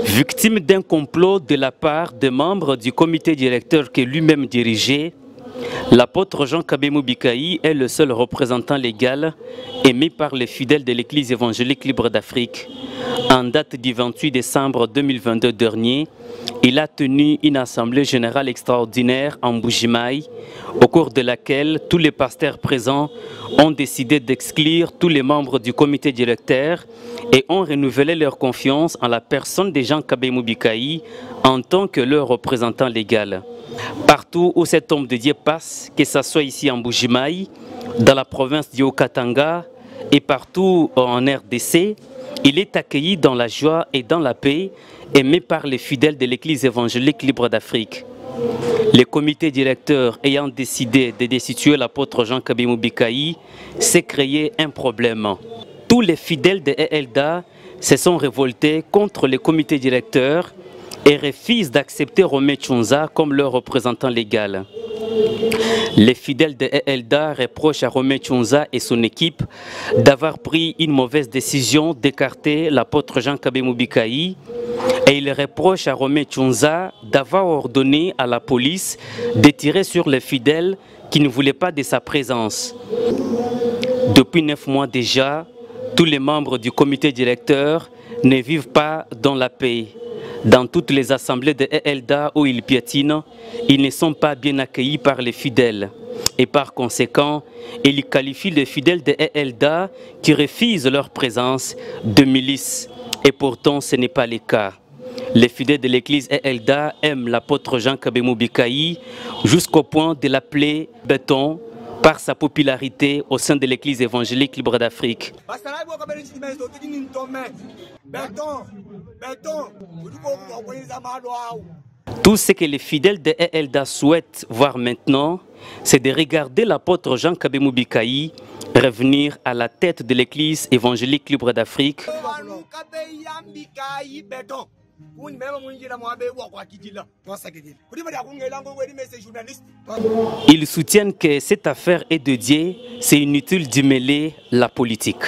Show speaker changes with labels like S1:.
S1: Victime d'un complot de la part des membres du comité directeur que lui-même dirigeait, l'apôtre Jean Kabemou Bikaï est le seul représentant légal émis par les fidèles de l'Église évangélique libre d'Afrique. En date du 28 décembre 2022 dernier, il a tenu une assemblée générale extraordinaire en Mbuji-Mayi, au cours de laquelle tous les pasteurs présents ont décidé d'exclure tous les membres du comité directeur et ont renouvelé leur confiance en la personne de Jean Kabemou Bikaï en tant que leur représentant légal. Partout où cet homme de Dieu passe, que ce soit ici en Mbuji-Mayi, dans la province du Haut-Katanga et partout en RDC, il est accueilli dans la joie et dans la paix, aimé par les fidèles de l'Église évangélique libre d'Afrique. Le comité directeur ayant décidé de destituer l'apôtre Jean Kabemou Bikaï s'est créé un problème. Tous les fidèles de ELDA se sont révoltés contre le comité directeur et refusent d'accepter Romé Tchonza comme leur représentant légal. Les fidèles de ELDA reprochent à Romé Tchonza et son équipe d'avoir pris une mauvaise décision d'écarter l'apôtre Jean Kabemou Bikaï et ils reprochent à Romé Tchonza d'avoir ordonné à la police de tirer sur les fidèles qui ne voulaient pas de sa présence. Depuis 9 mois déjà, tous les membres du comité directeur ne vivent pas dans la paix. Dans toutes les assemblées de ELDA où ils piétinent, ils ne sont pas bien accueillis par les fidèles. Et par conséquent, ils qualifient les fidèles de ELDA qui refusent leur présence de milices. Et pourtant, ce n'est pas le cas. Les fidèles de l'église ELDA aiment l'apôtre Jean Kabemou Bikaï jusqu'au point de l'appeler béton par sa popularité au sein de l'église évangélique libre d'Afrique. Tout ce que les fidèles de ELDA souhaitent voir maintenant, c'est de regarder l'apôtre Jean Kabemou Bikaï revenir à la tête de l'église évangélique libre d'Afrique. Ils soutiennent que cette affaire est de Dieu, c'est inutile d'y mêler la politique.